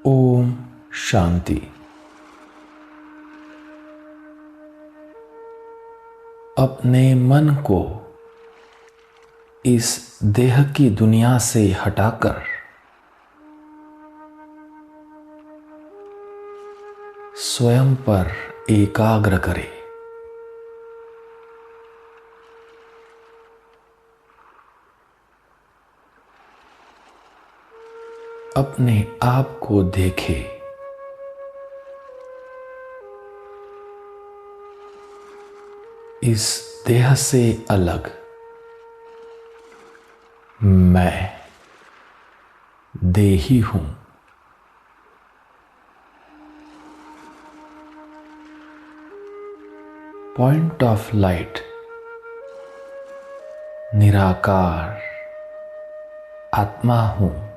ओम शांति। अपने मन को इस देह की दुनिया से हटाकर स्वयं पर एकाग्र करें। अपने आप को देखें। इस देह से अलग मैं देही हूं। पॉइंट ऑफ लाइट निराकार आत्मा हूं।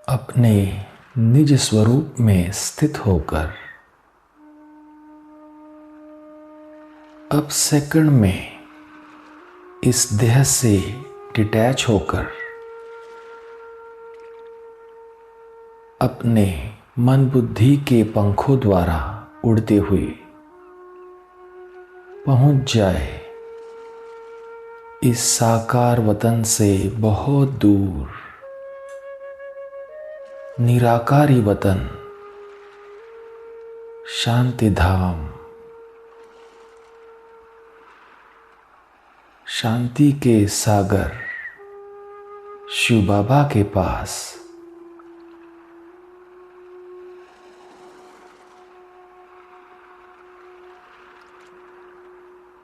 अपने निज स्वरूप में स्थित होकर अब सेकंड में इस देह से डिटैच होकर अपने मन बुद्धि के पंखों द्वारा उड़ते हुए पहुंच जाए इस साकार वतन से बहुत दूर निराकारी वतन शांति धाम, शांति के सागर शिव बाबा के पास।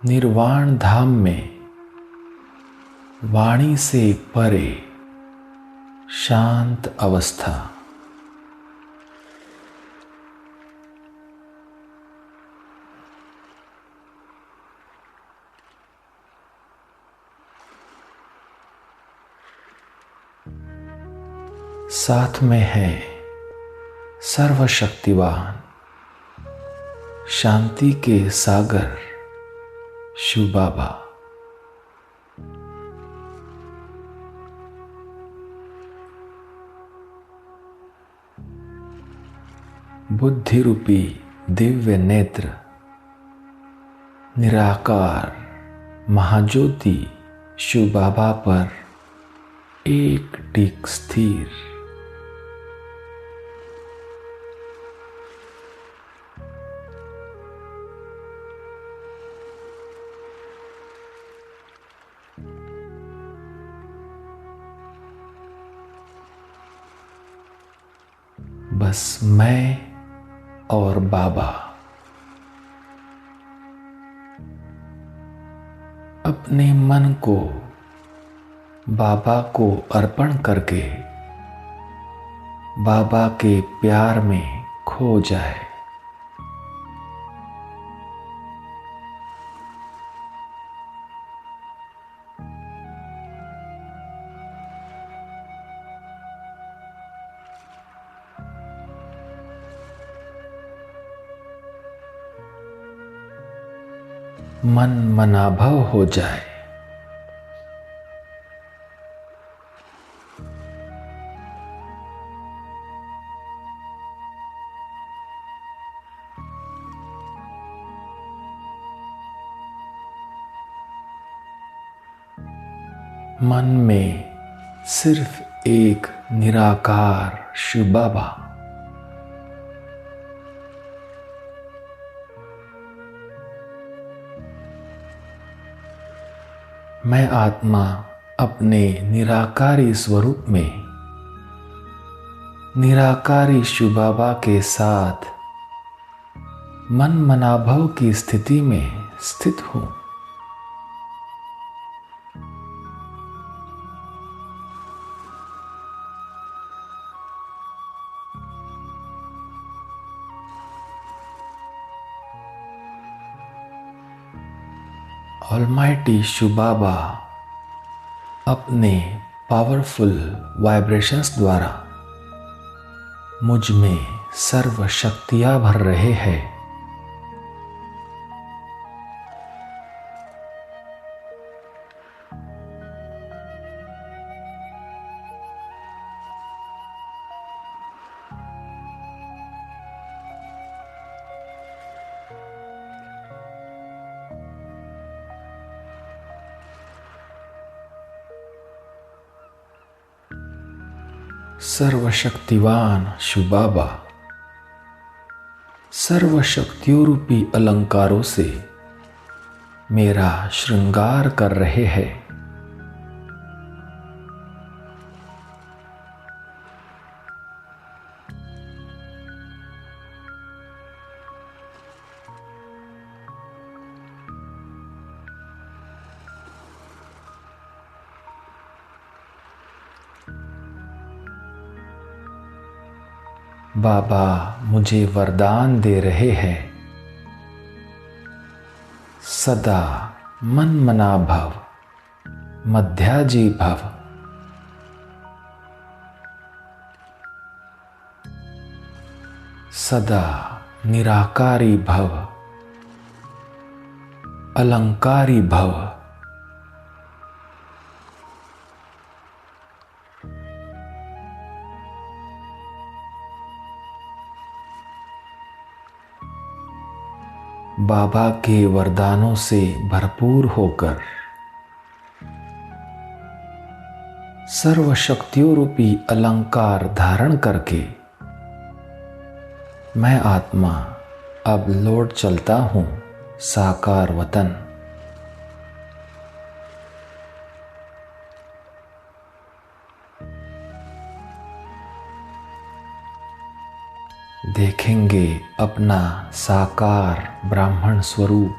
निर्वाण धाम में वाणी से परे शांत अवस्था। साथ में है सर्वशक्तिवान शांति के सागर शिव बाबा। बुद्धि रूपी दिव्य नेत्र निराकार महाज्योति शिव बाबा पर एक टिक स्थिर। बस मैं और बाबा अपने मन को बाबा को अर्पण करके बाबा के प्यार में खो जाए। मन मनाभव हो जाए। मन में सिर्फ एक निराकार शिव बाबा। मैं आत्मा अपने निराकारी स्वरूप में निराकारी शिव बाबा के साथ मन मनाभव की स्थिति में स्थित हूं। ऑलमाइटी शिव बाबा अपने पावरफुल वाइब्रेशंस द्वारा मुझ में सर्व शक्तियां भर रहे हैं। सर्वशक्तिवान शिव बाबा सर्वशक्तियों रूपी अलंकारों से मेरा श्रृंगार कर रहे हैं। बाबा मुझे वरदान दे रहे हैं, सदा मन मना भव, मध्याजी भव। सदा निराकारी भव, अलंकारी भव। बाबा के वरदानों से भरपूर होकर सर्वशक्तियों रूपी अलंकार धारण करके मैं आत्मा अब लौट चलता हूं साकार वतन। देखेंगे अपना साकार ब्राह्मण स्वरूप।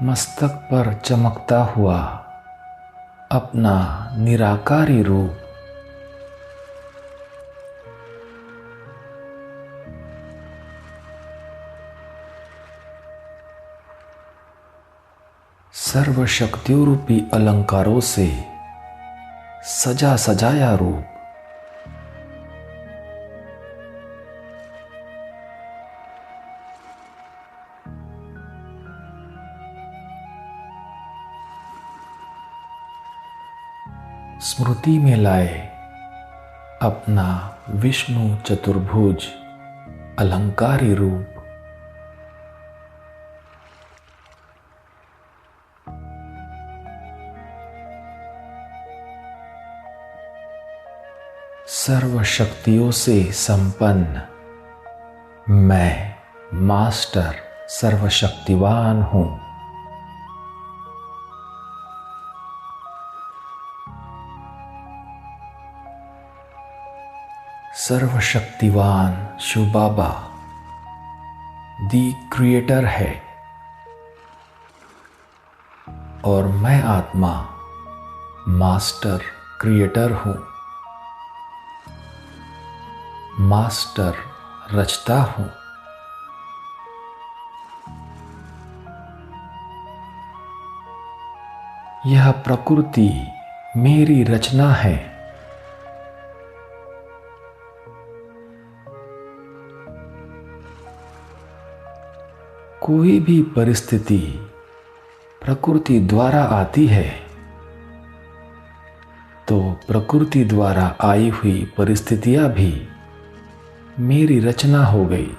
मस्तक पर चमकता हुआ अपना निराकारी रूप। सर्वशक्तियों रूपी अलंकारों से सजा सजाया रूप। स्मृति में लाए अपना विष्णु चतुर्भुज अलंकारी रूप। सर्वशक्तियों से संपन्न मैं मास्टर सर्वशक्तिवान हूं। सर्वशक्तिवान शिव बाबा दी क्रिएटर है और मैं आत्मा मास्टर क्रिएटर हूं। मास्टर रचता हूं। यह प्रकृति मेरी रचना है। कोई भी परिस्थिति प्रकृति द्वारा आती है तो प्रकृति द्वारा आई हुई परिस्थितियां भी मेरी रचना हो गई।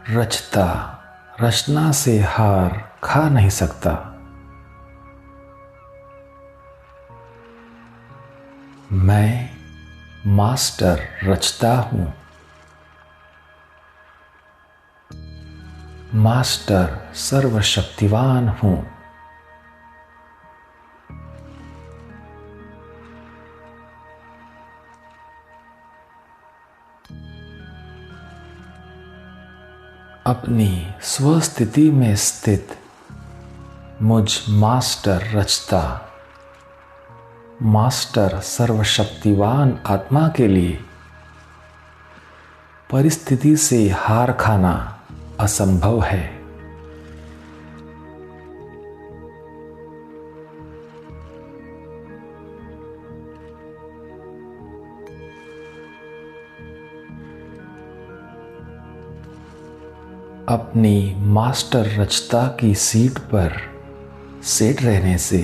रचता रचना से हार खा नहीं सकता। मैं मास्टर रचता हूं। मास्टर सर्वशक्तिवान हूं। अपनी स्वस्थिति में स्थित मुझ मास्टर रचता, मास्टर सर्वशक्तिवान आत्मा के लिए परिस्थिति से हार खाना असंभव है। अपनी मास्टर रचता की सीट पर सेट रहने से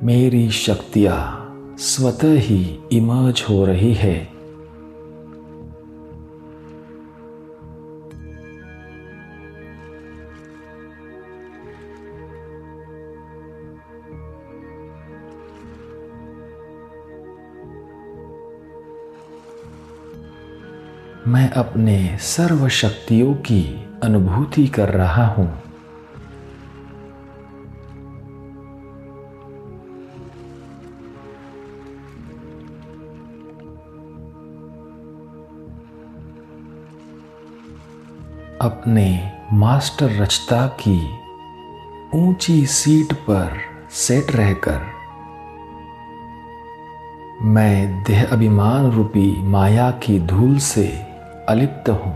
मेरी शक्तियां स्वतः ही इमर्ज हो रही है। मैं अपने सर्व शक्तियों की अनुभूति कर रहा हूँ। अपने मास्टर रचता की ऊंची सीट पर सेट रहकर मैं देह अभिमान रूपी माया की धूल से अलिप्त हूं।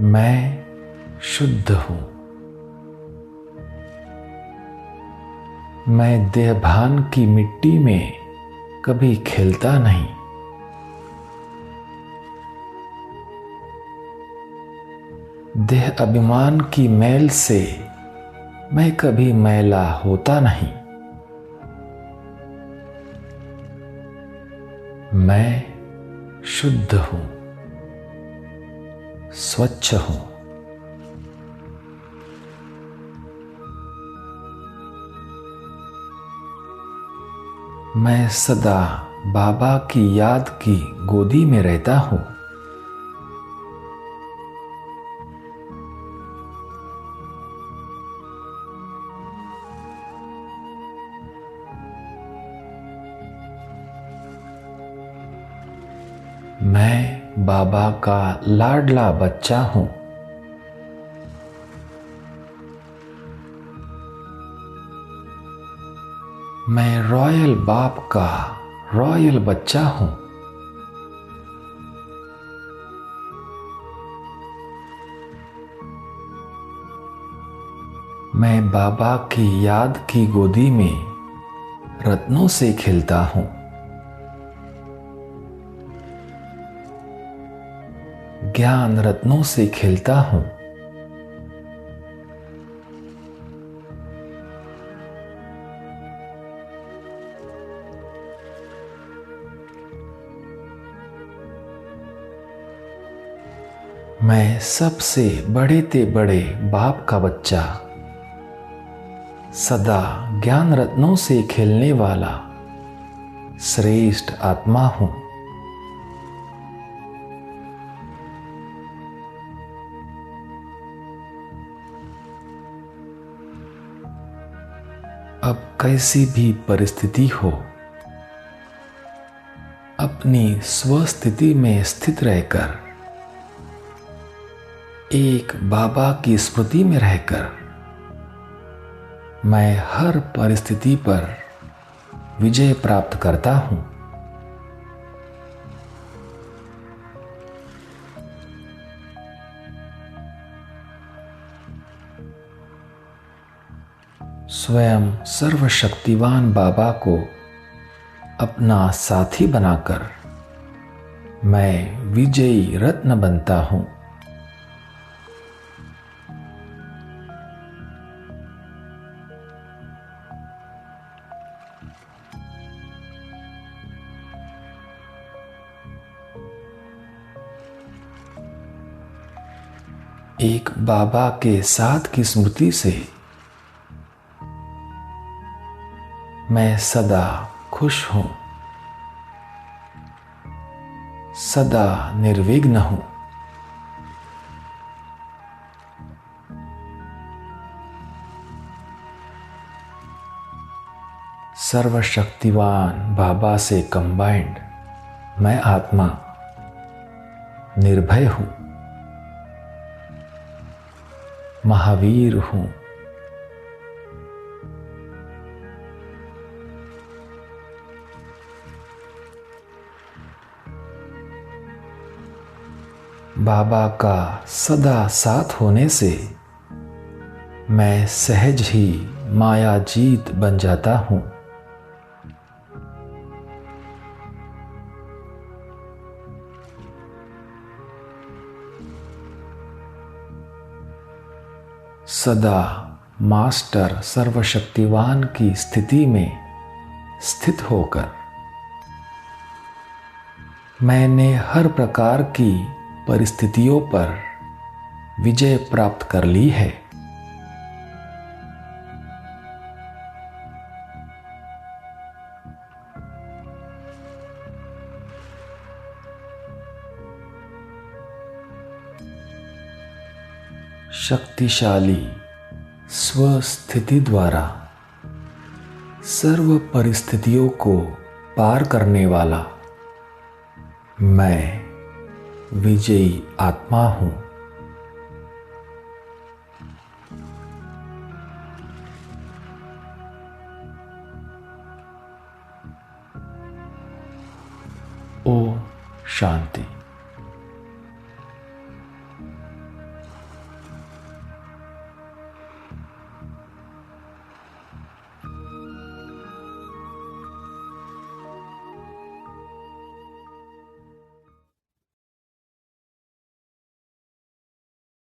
मैं शुद्ध हूं। मैं देहभान की मिट्टी में कभी खेलता नहीं। देह अभिमान की मैल से मैं कभी मैला होता नहीं। मैं शुद्ध हूं, स्वच्छ हूं। मैं सदा बाबा की याद की गोदी में रहता हूं। मैं बाबा का लाडला बच्चा हूं। मैं रॉयल बाप का रॉयल बच्चा हूं। मैं बाबा की याद की गोदी में रत्नों से खेलता हूं। ज्ञान रत्नों से खेलता हूं। मैं सबसे बड़े ते बड़े बाप का बच्चा, सदा ज्ञान रत्नों से खेलने वाला श्रेष्ठ आत्मा हूं। अब कैसी भी परिस्थिति हो, अपनी स्वस्थिति में स्थित रहकर, एक बाबा की स्मृति में रहकर मैं हर परिस्थिति पर विजय प्राप्त करता हूं। स्वयं सर्वशक्तिवान बाबा को अपना साथी बनाकर मैं विजयी रत्न बनता हूं। एक बाबा के साथ की स्मृति से मैं सदा खुश हूं, सदा निर्विघ्न हूं। सर्वशक्तिवान बाबा से कंबाइंड मैं आत्मा निर्भय हूं, महावीर हूं। बाबा का सदा साथ होने से मैं सहज ही मायाजीत बन जाता हूं। सदा मास्टर सर्वशक्तिवान की स्थिति में स्थित होकर मैंने हर प्रकार की परिस्थितियों पर विजय प्राप्त कर ली है। शक्तिशाली स्वस्थिति द्वारा सर्व परिस्थितियों को पार करने वाला मैं विजयी आत्मा हूं। ओम शांति।